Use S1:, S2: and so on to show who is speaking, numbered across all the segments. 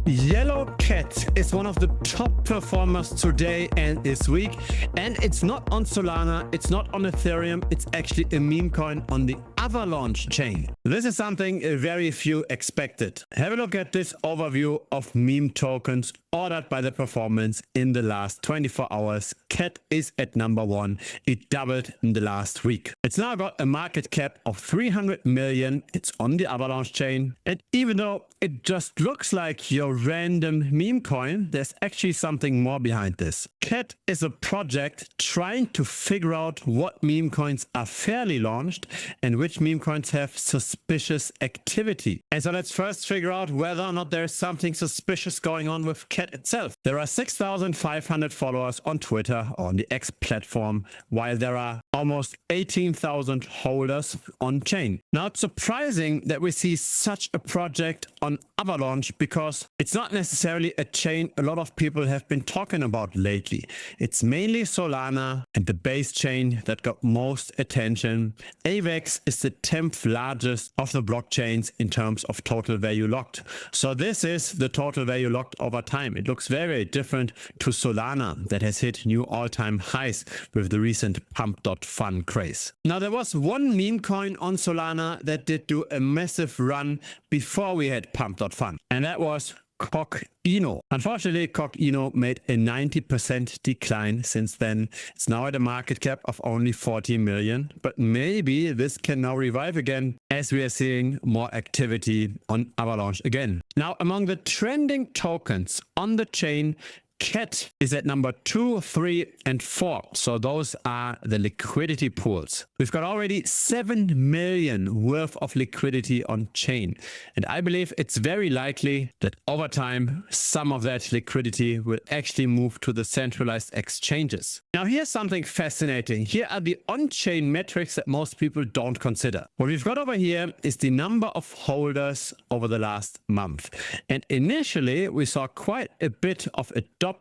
S1: Yellow Cat is one of the top performers today and this week, and it's not on Solana, it's not on Ethereum, it's actually a meme coin on the Avalanche chain. This is something very few expected. Have a look at this overview of meme tokens ordered by the performance in the last 24 hours. Cat is at number 1. It doubled in the last week. It's now got a market cap of 300 million. It's on the Avalanche chain. And even though it just looks like your random meme coin, there's actually something more behind this. Cat is a project trying to figure out what meme coins are fairly launched and which meme coins have suspicious activity. And so let's first figure out whether or not there's something suspicious going on with Cat itself. There are 6,500 followers on Twitter, on the X platform, while there are almost 18,000 holders on chain. Now it's surprising that we see such a project on Avalanche because it's not necessarily a chain a lot of people have been talking about lately. It's mainly Solana and the base chain that got most attention. AVAX is the 10th largest of the blockchains in terms of total value locked. So this is the total value locked over time. It looks very different to Solana that has hit new all-time highs with the recent Pump.fun craze. Now there was one meme coin on Solana that did do a massive run before we had Pump.fun, and that was Tokenomics. Unfortunately, Tokenomics made a 90% decline since then. It's now at a market cap of only 40 million, but maybe this can now revive again as we are seeing more activity on Avalanche again. Now, among the trending tokens on the chain, Cat is at number 2, 3, and 4. So those are the liquidity pools. We've got already 7 million worth of liquidity on chain. And I believe it's very likely that over time, some of that liquidity will actually move to the centralized exchanges. Now here's something fascinating. Here are the on-chain metrics that most people don't consider. What we've got over here is the number of holders over the last month. And initially, we saw quite a bit of adoption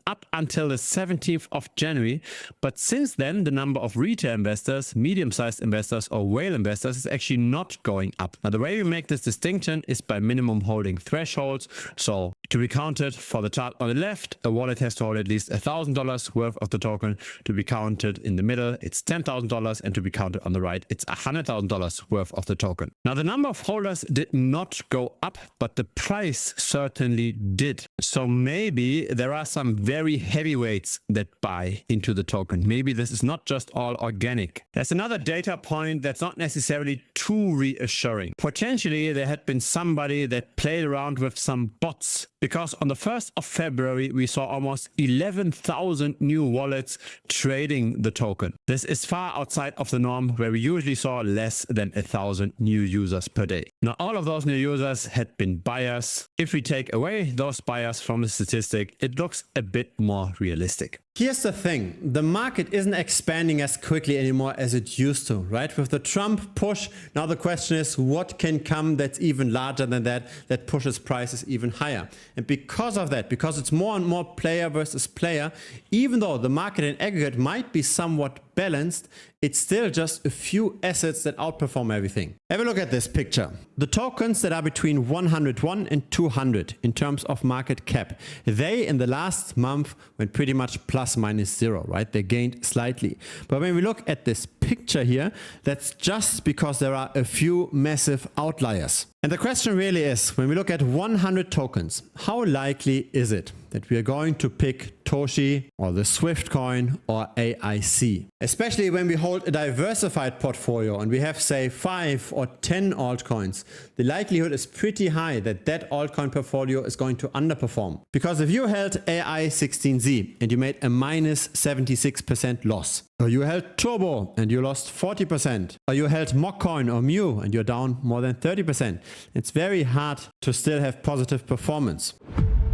S1: up until the 17th of January. But since then, the number of retail investors, medium-sized investors or whale investors is actually not going up. Now, the way we make this distinction is by minimum holding thresholds. So to be counted for the chart on the left, a wallet has to hold at least $1,000 worth of the token. To be counted in the middle, it's $10,000. And to be counted on the right, it's $100,000 worth of the token. Now, the number of holders did not go up, but the price certainly did. So maybe there are some very heavyweights that buy into the token. Maybe this is not just all organic. There's another data point that's not necessarily too reassuring. Potentially, there had been somebody that played around with some bots, because on the 1st of February, we saw almost 11,000 new wallets trading the token. This is far outside of the norm, where we usually saw less than 1,000 new users per day. Now, all of those new users had been buyers. If we take away those buyers from the statistic, it looks a bit more realistic.
S2: Here's the thing, the market isn't expanding as quickly anymore as it used to, right? With the Trump push, now the question is what can come that's even larger than that, that pushes prices even higher. And because of that, because it's more and more player versus player, even though the market in aggregate might be somewhat balanced, it's still just a few assets that outperform everything. Have a look at this picture. The tokens that are between 101 and 200 in terms of market cap, they in the last month went pretty much plus minus zero, right? They gained slightly. But when we look at this picture here, that's just because there are a few massive outliers. And the question really is, when we look at 100 tokens, how likely is it that we are going to pick Toshi or the Swift coin or AIC? Especially when we hold a diversified portfolio and we have, say, 5 or 10 altcoins, the likelihood is pretty high that that altcoin portfolio is going to underperform. Because if you held AI16Z and you made a minus 76% loss, or you held Turbo and you lost 40%, or you held Memecoin or Mu and you're down more than 30%, it's very hard to still have positive performance.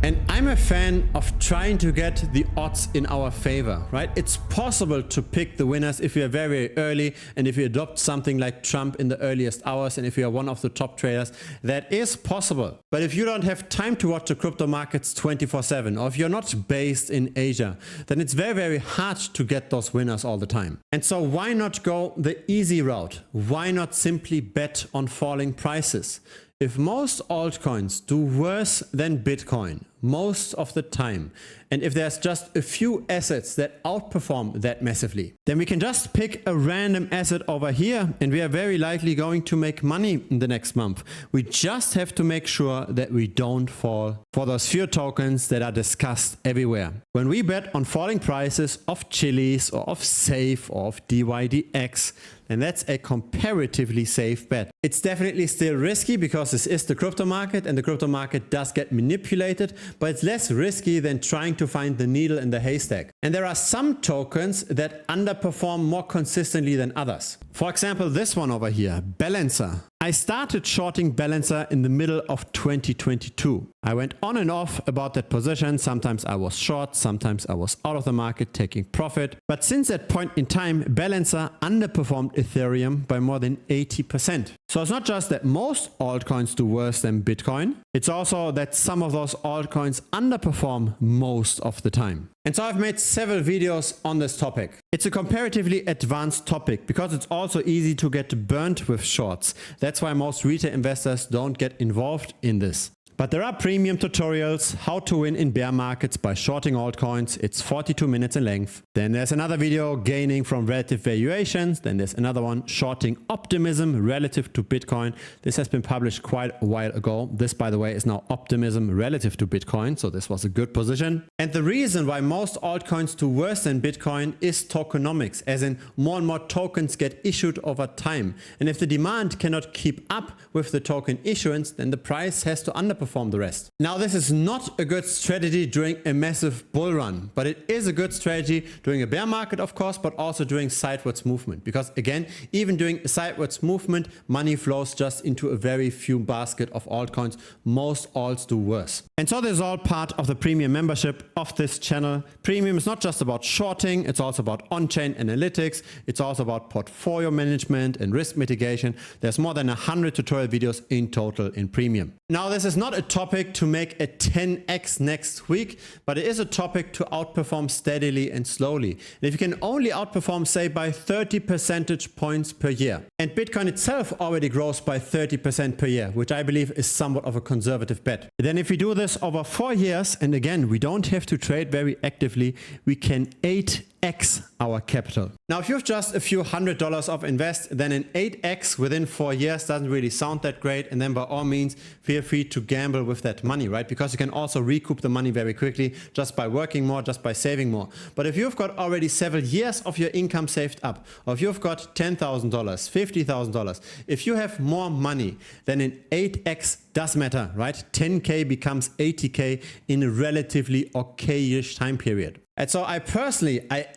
S2: And I'm a fan of trying to get the odds in our favor, right? It's possible to pick the winners if we are very early and if we adopt something like Trump in the earliest hours and if we are one of the top traders, that is possible. But if you don't have time to watch the crypto markets 24/7, or if you're not based in Asia, then it's very, very hard to get those winners all the time. And so why not go the easy route? Why not simply bet on falling prices? if most altcoins do worse than Bitcoin most of the time, and if there's just a few assets that outperform that massively, then we can just pick a random asset over here and we are very likely going to make money in the next month. We just have to make sure that we don't fall for those few tokens that are discussed everywhere. When we bet on falling prices of Chili's or of Safe or of DYDX, and that's a comparatively safe bet. It's definitely still risky because this is the crypto market and the crypto market does get manipulated, but it's less risky than trying to find the needle in the haystack. And there are some tokens that underperform more consistently than others. For example, this one over here, Balancer. I started shorting Balancer in the middle of 2022. I went on and off about that position. Sometimes I was short, sometimes I was out of the market taking profit. But since that point in time, Balancer underperformed Ethereum by more than 80%. So it's not just that most altcoins do worse than Bitcoin. It's also that some of those altcoins underperform most of the time. And so I've made several videos on this topic. It's a comparatively advanced topic because it's also easy to get burnt with shorts. That's why most retail investors don't get involved in this. But there are premium tutorials how to win in bear markets by shorting altcoins. It's 42 minutes in length. Then there's another video gaining from relative valuations. Then there's another one shorting optimism relative to Bitcoin. This has been published quite a while ago. This, by the way, is now optimism relative to Bitcoin. So this was a good position. And the reason why most altcoins do worse than Bitcoin is tokenomics, as in more and more tokens get issued over time. And if the demand cannot keep up with the token issuance, then the price has to underperform the rest. Now, this is not a good strategy during a massive bull run, but it is a good strategy during a bear market, of course, but also during sideways movement. Because again, even during a sideways movement, money flows just into a very few basket of altcoins. Most alts do worse. And so this is all part of the premium membership of this channel. Premium is not just about shorting, it's also about on-chain analytics. It's also about portfolio management and risk mitigation. There's more than 100 tutorial videos in total in premium. Now, this is not a topic to make a 10x next week, but it is a topic to outperform steadily and slowly. And if you can only outperform, say, by 30 percentage points per year, and Bitcoin itself already grows by 30% per year, which I believe is somewhat of a conservative bet. Then if we do this over 4 years, and again, we don't have to trade very actively, we can 8x our capital. Now, if you have just a few $100s of invest, then an 8x within 4 years doesn't really sound that great. And then by all means, feel free to gamble with that money, right? Because you can also recoup the money very quickly just by working more, just by saving more. But if you've got already several years of your income saved up, or if you've got $10,000, $50,000, if you have more money, then an 8x does matter, right? 10K becomes 80K in a relatively okay-ish time period. And so I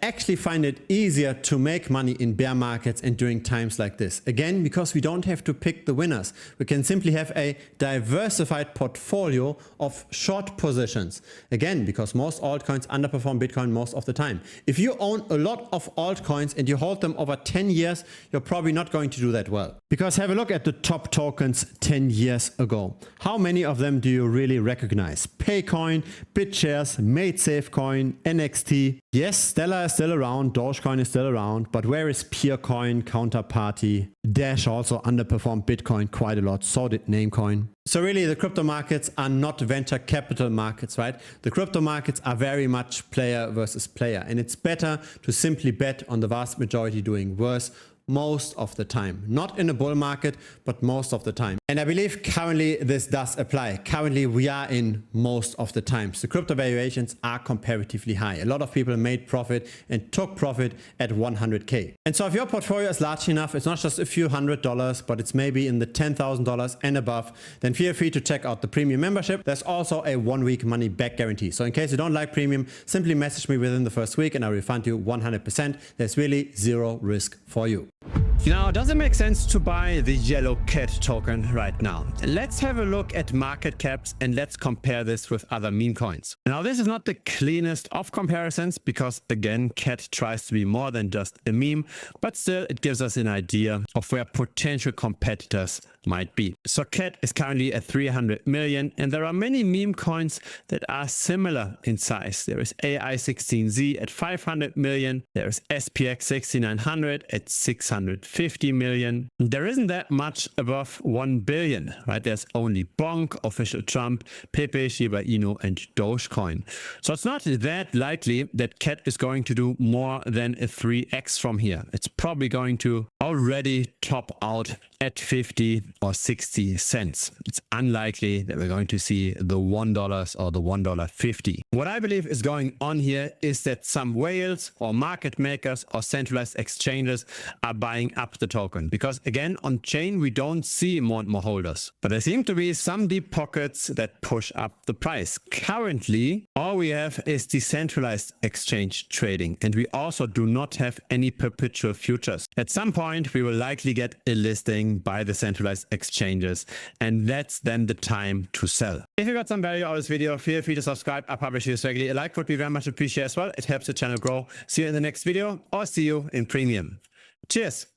S2: actually find it easier to make money in bear markets and during times like this. Again, because we don't have to pick the winners. We can simply have a diversified portfolio of short positions. Again, because most altcoins underperform Bitcoin most of the time. If you own a lot of altcoins and you hold them over 10 years, you're probably not going to do that well. Because have a look at the top tokens 10 years ago. How many of them do you really recognize? Paycoin, BitShares, MadeSafeCoin, NXT. Yes, Stellar is still around, Dogecoin is still around, but where is Peercoin, Counterparty? Dash also underperformed Bitcoin quite a lot, so did Namecoin. So really, the crypto markets are not venture capital markets, right? The crypto markets are very much player versus player, and it's better to simply bet on the vast majority doing worse most of the time. Not in a bull market, but most of the time. And I believe currently this does apply. Currently we are in most of the times. The crypto valuations are comparatively high. A lot of people made profit and took profit at 100K. And so if your portfolio is large enough, it's not just a few $100s, but it's maybe in the $10,000 and above, then feel free to check out the premium membership. There's also a 1-week money back guarantee. So in case you don't like premium, simply message me within the first week and I'll refund you 100%. There's really zero risk for you.
S1: Now, does it make sense to buy the yellow cat token right now? Let's have a look at market caps and let's compare this with other meme coins. Now, this is not the cleanest of comparisons because, again, cat tries to be more than just a meme, but still it gives us an idea of where potential competitors might be. So CAT is currently at 300 million, and there are many meme coins that are similar in size. There is AI16Z at 500 million. There is SPX 6900 at 650 million. There isn't that much above 1 billion, right? There's only Bonk, Official Trump, Pepe, Shiba Inu, and Dogecoin. So it's not that likely that CAT is going to do more than a 3x from here. It's probably going to already top out at 50 or 60 cents. It's unlikely that we're going to see the $1 or the $1.50. What I believe is going on here is that some whales or market makers or centralized exchanges are buying up the token, because again, on chain we don't see more and more holders, but there seem to be some deep pockets that push up the price. Currently, all we have is decentralized exchange trading, and we also do not have any perpetual futures. At some point, we will likely get a listing by the centralized exchanges, and that's then the time to sell. If you got some value out of this video, feel free to subscribe. I publish videos regularly. A like would be very much appreciated as well. It helps the channel grow. See you in the next video, or see you in premium. Cheers.